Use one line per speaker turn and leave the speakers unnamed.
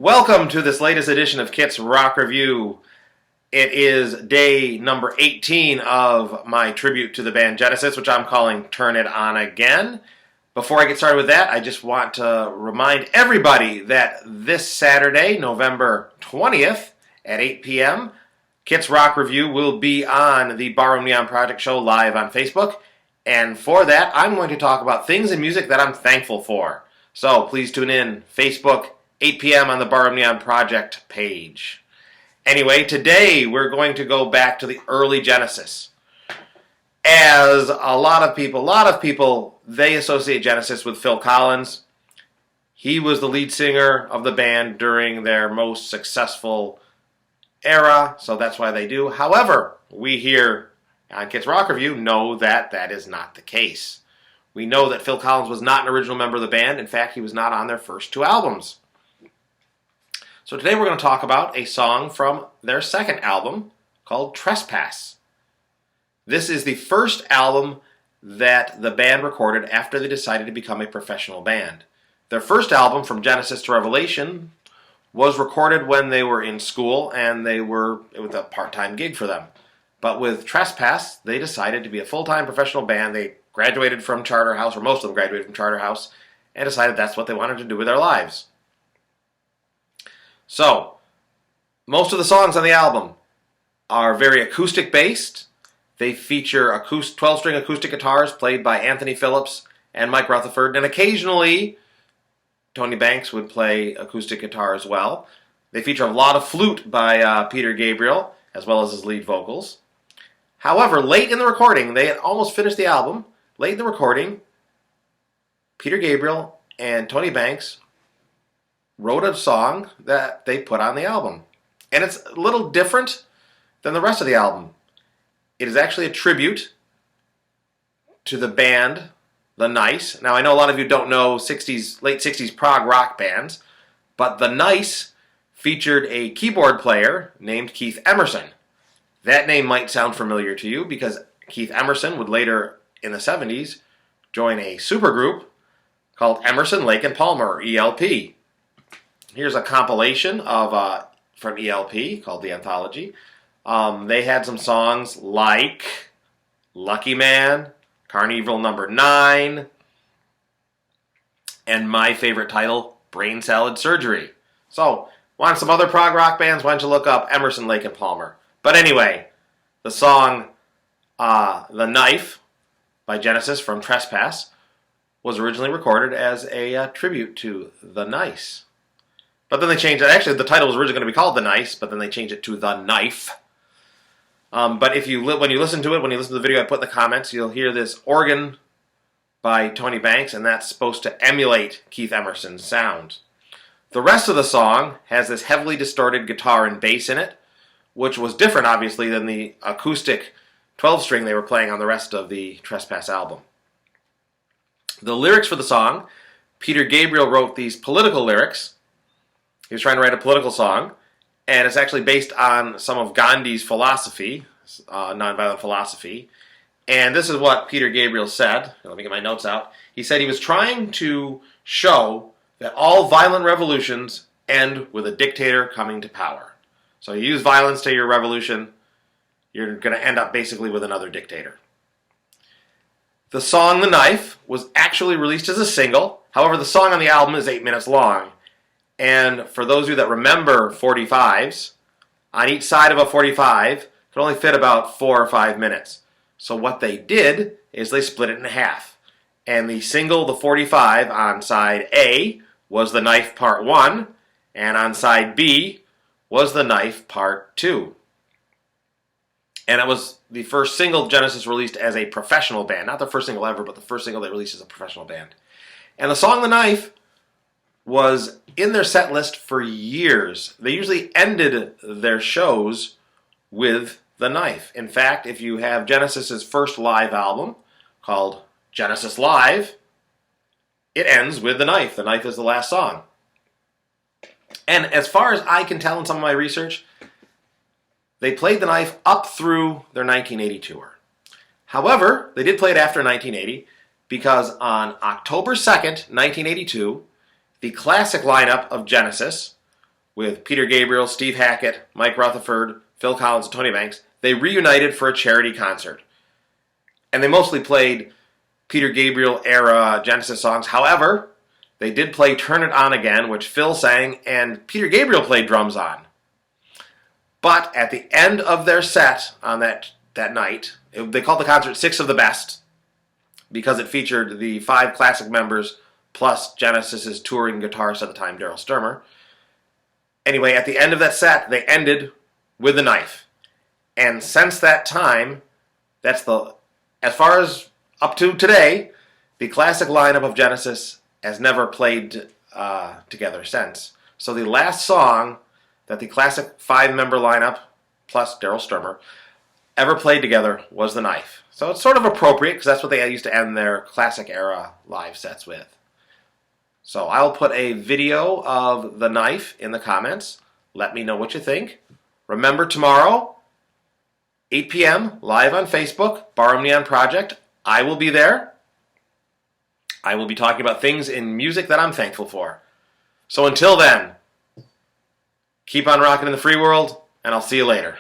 Welcome to this latest edition of Kit's Rock Review. It is day number 18 of my tribute to the band Genesis, which I'm calling Turn It On Again. Before I get started with that, I just want to remind everybody that this Saturday, November 20th at 8 p.m., Kit's Rock Review will be on the Barroom Neon Project show live on Facebook. And for that, I'm going to talk about things in music that I'm thankful for. So please tune in, Facebook, 8 p.m. on the Barroom Neon Project page. Anyway, today we're going to go back to the early Genesis. As a lot of people, they associate Genesis with Phil Collins. He was the lead singer of the band during their most successful era, so that's why they do. However, we here on Kids Rock Review know that that is not the case. We know that Phil Collins was not an original member of the band. In fact, he was not on their first two albums. So today we're going to talk about a song from their second album called Trespass. This is the first album that the band recorded after they decided to become a professional band. Their first album, From Genesis to Revelation, was recorded when they were in school, and it was a part-time gig for them. But with Trespass, they decided to be a full-time professional band. They graduated from Charterhouse, or most of them graduated from Charterhouse, and decided that's what they wanted to do with their lives. So, most of the songs on the album are very acoustic-based. They feature 12-string acoustic guitars played by Anthony Phillips and Mike Rutherford, and occasionally Tony Banks would play acoustic guitar as well. They feature a lot of flute by Peter Gabriel, as well as his lead vocals. However, late in the recording, they had almost finished the album. Late in the recording, Peter Gabriel and Tony Banks wrote a song that they put on the album. And it's a little different than the rest of the album. It is actually a tribute to the band The Nice. Now, I know a lot of you don't know late 60s prog rock bands, but The Nice featured a keyboard player named Keith Emerson. That name might sound familiar to you because Keith Emerson would later, in the 70s, join a supergroup called Emerson, Lake and Palmer, or ELP. Here's a compilation of from ELP called The Anthology. They had some songs like Lucky Man, Carnival Number 9, and my favorite title, Brain Salad Surgery. So, want some other prog rock bands? Why don't you look up Emerson, Lake and Palmer? But anyway, the song The Knife by Genesis from Trespass was originally recorded as a tribute to The Nice. But then they changed it. Actually, the title was originally going to be called The Nice, but then they changed it to The Knife. But when you listen to the video I put in the comments, you'll hear this organ by Tony Banks, and that's supposed to emulate Keith Emerson's sound. The rest of the song has this heavily distorted guitar and bass in it, which was different, obviously, than the acoustic 12-string they were playing on the rest of the Trespass album. The lyrics for the song, Peter Gabriel wrote these political lyrics. He was trying to write a political song, and it's actually based on some of Gandhi's philosophy, nonviolent philosophy. And this is what Peter Gabriel said. Let me get my notes out. He said he was trying to show that all violent revolutions end with a dictator coming to power. So you use violence to your revolution, you're going to end up basically with another dictator. The song The Knife was actually released as a single. However, the song on the album is 8 minutes long. And for those of you that remember 45s, on each side of a 45 could only fit about 4 or 5 minutes. So what they did is they split it in half. And the single, the 45, on side A was The Knife Part 1, and on side B was The Knife Part 2. And it was the first single Genesis released as a professional band. Not the first single ever, but the first single they released as a professional band. And the song The Knife was in their set list for years. They usually ended their shows with The Knife. In fact, if you have Genesis's first live album called Genesis Live, it ends with The Knife. The Knife is the last song. And as far as I can tell in some of my research, they played The Knife up through their 1980 tour. However, they did play it after 1980 because on October 2nd, 1982, the classic lineup of Genesis with Peter Gabriel, Steve Hackett, Mike Rutherford, Phil Collins, and Tony Banks. They reunited for a charity concert. And they mostly played Peter Gabriel era Genesis songs. However, they did play Turn It On Again, which Phil sang and Peter Gabriel played drums on. But at the end of their set on that night, they called the concert Six of the Best because it featured the 5 classic members plus Genesis's touring guitarist at the time, Daryl Stuermer. Anyway, at the end of that set, they ended with The Knife. And since that time, as far as up to today, the classic lineup of Genesis has never played together since. So the last song that the classic 5-member lineup, plus Daryl Stuermer, ever played together was The Knife. So it's sort of appropriate because that's what they used to end their classic era live sets with. So I'll put a video of The Knife in the comments. Let me know what you think. Remember, tomorrow, 8 p.m., live on Facebook, Barham Neon Project. I will be there. I will be talking about things in music that I'm thankful for. So until then, keep on rocking in the free world, and I'll see you later.